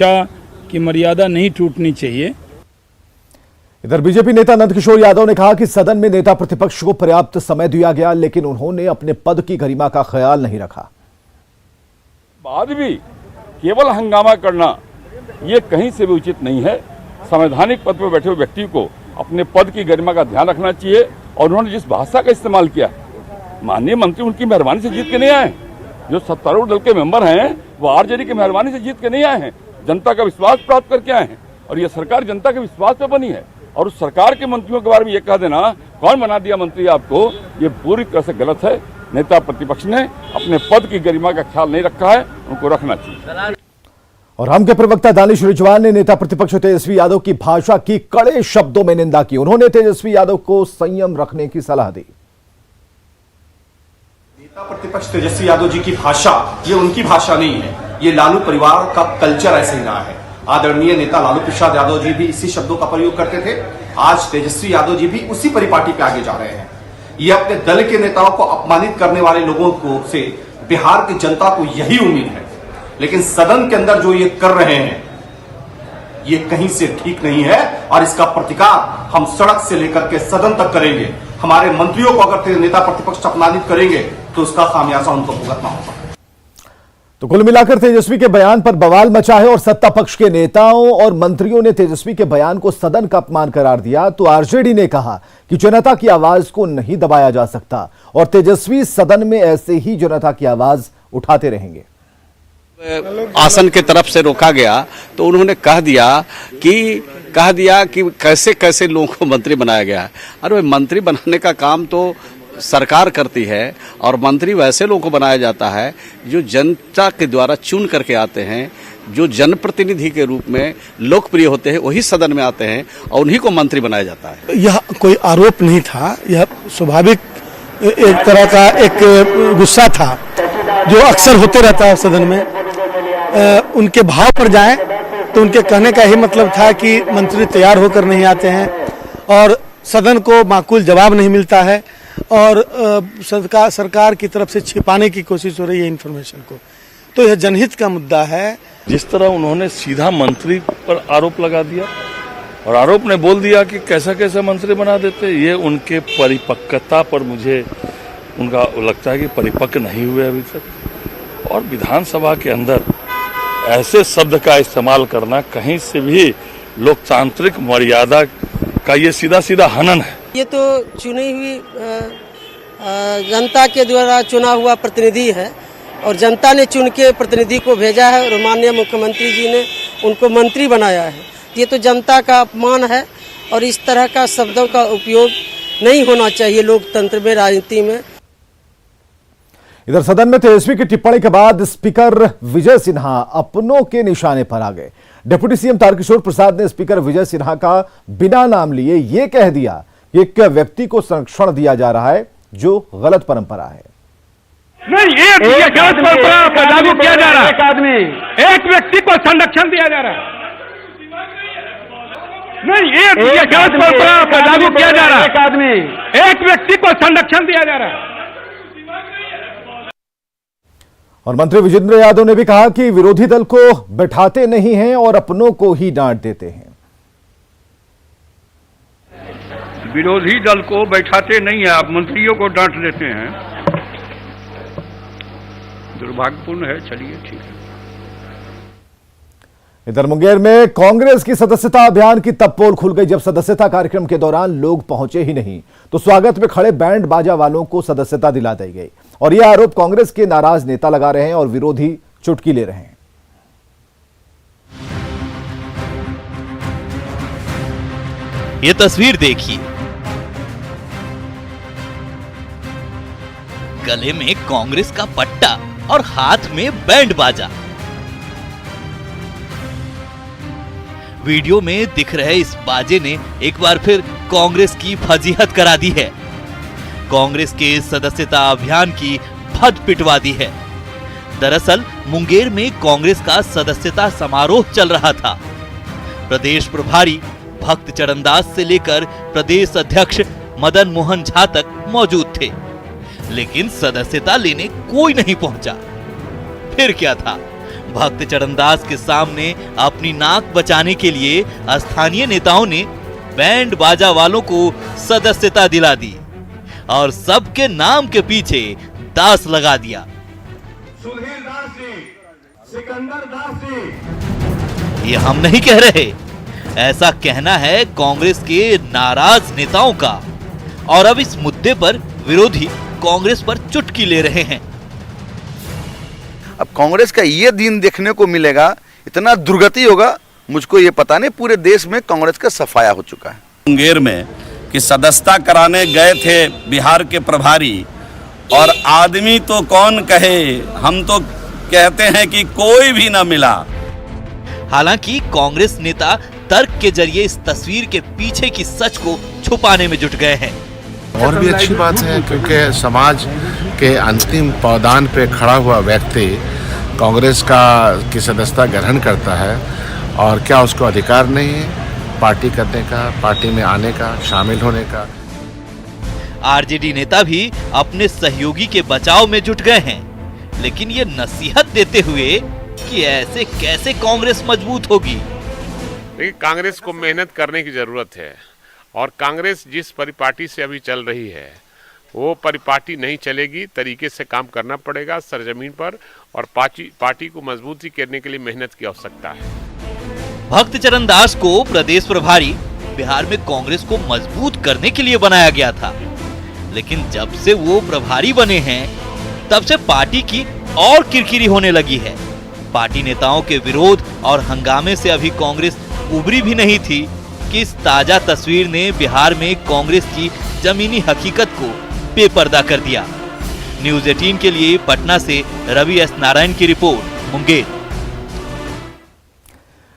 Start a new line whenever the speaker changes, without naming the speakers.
की मर्यादा नहीं टूटनी चाहिए।
इधर बीजेपी नेता नंदकिशोर यादव ने कहा कि सदन में नेता प्रतिपक्ष को पर्याप्त समय दिया गया, लेकिन उन्होंने अपने पद की गरिमा का ख्याल नहीं रखा।
बाद भी केवल हंगामा करना ये कहीं से भी उचित नहीं है। संवैधानिक पद पर बैठे हुए व्यक्ति को अपने पद की गरिमा का ध्यान रखना चाहिए। और उन्होंने जिस भाषा का इस्तेमाल किया, माननीय मंत्री उनकी मेहरबानी से जीत के नहीं आए। जो सत्तारूढ़ दल के मेंबर हैं वो आरजेडी की मेहरबानी से जीत के नहीं आए हैं, जनता का विश्वास प्राप्त करके आए हैं। और ये सरकार जनता के विश्वास पे बनी है। और उस सरकार के मंत्रियों के बारे में ये कह देना कौन बना दिया मंत्री आपको, ये पूरी तरह से गलत है। नेता प्रतिपक्ष ने अपने पद की गरिमा का ख्याल नहीं रखा है, उनको रखना चाहिए।
और हम के प्रवक्ता दानिश रिजवान ने नेता प्रतिपक्ष तेजस्वी यादव की भाषा की कड़े शब्दों में निंदा की। उन्होंने तेजस्वी यादव को संयम रखने की सलाह दी।
नेता प्रतिपक्ष तेजस्वी यादव जी की भाषा ये उनकी भाषा नहीं है, ये लालू परिवार का कल्चर ऐसे ही रहा है। आदरणीय नेता लालू प्रसाद यादव जी भी इसी शब्दों का प्रयोग करते थे। आज तेजस्वी यादव जी भी उसी परिपाटी पे आगे जा रहे हैं। ये अपने दल के नेताओं को अपमानित करने वाले लोगों को से बिहार की जनता को यही उम्मीद है, लेकिन सदन के अंदर जो ये कर रहे हैं ये कहीं से ठीक नहीं है। और इसका प्रतिकार हम सड़क से लेकर के सदन तक करेंगे। हमारे मंत्रियों को अगर नेता प्रतिपक्ष अपमानित करेंगे तो उसका खामियाजा उनको भुगतना होगा।
तो कुल मिलाकर तेजस्वी के बयान पर बवाल मचा है और सत्ता पक्ष के नेताओं और मंत्रियों ने तेजस्वी के बयान को सदन का अपमान करार दिया। तो आरजेडी ने कहा कि जनता की आवाज को नहीं दबाया जा सकता और तेजस्वी सदन में ऐसे ही जनता की आवाज उठाते रहेंगे।
आसन के तरफ से रोका गया तो उन्होंने कह दिया कि कैसे कैसे लोगों को मंत्री बनाया गया है। अरे मंत्री बनाने का काम तो सरकार करती है और मंत्री वैसे लोगों को बनाया जाता है जो जनता के द्वारा चुन करके आते हैं, जो जनप्रतिनिधि के रूप में लोकप्रिय होते हैं, वही सदन में आते हैं और उन्हीं को मंत्री बनाया जाता है।
यह कोई आरोप नहीं था, यह स्वाभाविक एक तरह का एक गुस्सा था जो अक्सर होते रहता है सदन में। उनके भाव पर जाएं तो उनके कहने का ही मतलब था कि मंत्री तैयार होकर नहीं आते हैं और सदन को माकूल जवाब नहीं मिलता है और सरकार की तरफ से छिपाने की कोशिश हो रही है इन्फॉर्मेशन को। तो यह जनहित का मुद्दा है।
जिस तरह उन्होंने सीधा मंत्री पर आरोप लगा दिया और आरोप ने बोल दिया कि कैसा कैसा मंत्री बना देते, ये उनके परिपक्वता पर मुझे उनका लगता है कि परिपक्व नहीं हुए अभी तक। और विधानसभा के अंदर ऐसे शब्द का इस्तेमाल करना कहीं से भी लोकतांत्रिक मर्यादा का ये सीधा सीधा हनन है।
ये तो चुनी हुई जनता के द्वारा चुना हुआ प्रतिनिधि है और जनता ने चुन के प्रतिनिधि को भेजा है और माननीय मुख्यमंत्री जी ने उनको मंत्री बनाया है। ये तो जनता का अपमान है और इस तरह का शब्दों का उपयोग नहीं होना चाहिए लोकतंत्र में, राजनीति में।
इधर सदन में तेजस्वी की टिप्पणी के बाद स्पीकर विजय सिन्हा अपनों के निशाने पर आ गए। डिप्टी सीएम तारकिशोर प्रसाद ने स्पीकर विजय सिन्हा का बिना नाम लिए यह कह दिया कि एक व्यक्ति को संरक्षण दिया जा रहा है जो गलत परंपरा है।
नहीं, एक गलत परंपरा लागू किया जा रहा है। एक व्यक्ति को संरक्षण दिया जा रहा है। नहीं, एक गलत परंपरा लागू किया जा रहा है। एक व्यक्ति को संरक्षण दिया जा रहा है।
और मंत्री विजेंद्र यादव ने भी कहा कि विरोधी दल को बैठाते नहीं हैं और अपनों को ही डांट देते हैं।
विरोधी दल को बैठाते नहीं है, आप मंत्रियों को डांट देते हैं। दुर्भाग्यपूर्ण है। चलिए ठीक है।
इधर मुंगेर में कांग्रेस की सदस्यता अभियान की तब पोल खुल गई जब सदस्यता कार्यक्रम के दौरान लोग पहुंचे ही नहीं तो स्वागत में खड़े बैंड बाजा वालों को सदस्यता दिला दी गई। और यह आरोप कांग्रेस के नाराज नेता लगा रहे हैं और विरोधी चुटकी ले रहे हैं।
ये तस्वीर देखिए, गले में कांग्रेस का पट्टा और हाथ में बैंड बाजा। वीडियो में दिख रहे इस बाजे ने एक बार फिर कांग्रेस की फजीहत करा दी है। कांग्रेस के सदस्यता अभियान की भद पिटवा दी है। दरअसल मुंगेर में कांग्रेस का सदस्यता समारोह चल रहा था। प्रदेश प्रभारी भक्त चरणदास से लेकर प्रदेश अध्यक्ष मदन मोहन झा तक मौजूद थे, लेकिन सदस्यता लेने कोई नहीं पहुंचा। फिर क्या था, भक्त चरणदास के सामने अपनी नाक बचाने के लिए स्थानीय नेताओं ने बैंड बाजा वालों को सदस्यता दिला दी और सबके नाम के पीछे दास लगा दिया।
सुधीर दास जी, सिकंदर दास जी,
ये हम नहीं कह रहे, ऐसा कहना है कांग्रेस के नाराज नेताओं का। और अब इस मुद्दे पर विरोधी कांग्रेस पर चुटकी ले रहे हैं।
अब कांग्रेस का ये दिन देखने को मिलेगा, इतना दुर्गति होगा, मुझको ये पता नहीं। पूरे देश में कांग्रेस का सफाया हो चुका है।
मुंगेर में कि सदस्यता कराने गए थे बिहार के प्रभारी, और आदमी तो कौन कहे, हम तो कहते हैं कि कोई भी ना मिला।
हालांकि कांग्रेस नेता तर्क के जरिए इस तस्वीर के पीछे की सच को छुपाने में जुट गए हैं।
और भी अच्छी बात है, क्योंकि समाज के अंतिम पावदान पे खड़ा हुआ व्यक्ति कांग्रेस की सदस्यता ग्रहण करता है, और क्या उसको अधिकार नहीं है पार्टी करने का, पार्टी में आने का, शामिल होने का।
आरजेडी नेता भी अपने सहयोगी के बचाव में जुट गए हैं, लेकिन ये नसीहत देते हुए कि ऐसे कैसे कांग्रेस मजबूत होगी।
देखिए, कांग्रेस को मेहनत करने की जरूरत है, और कांग्रेस जिस परिपाटी से अभी चल रही है वो परिपाटी नहीं चलेगी। तरीके से काम करना पड़ेगा सरजमीन पर, और पार्टी को मजबूती करने के लिए मेहनत की आवश्यकता है।
भक्त चरणदास को प्रदेश प्रभारी बिहार में कांग्रेस को मजबूत करने के लिए बनाया गया था, लेकिन जब से वो प्रभारी बने हैं तब से पार्टी की और किरकिरी होने लगी है। पार्टी नेताओं के विरोध और हंगामे से अभी कांग्रेस उबरी भी नहीं थी कि इस ताजा तस्वीर ने बिहार में कांग्रेस की जमीनी हकीकत को बेपर्दा कर दिया। न्यूज़ 18 के लिए पटना से रवि एस नारायण की रिपोर्ट, मुंगेर।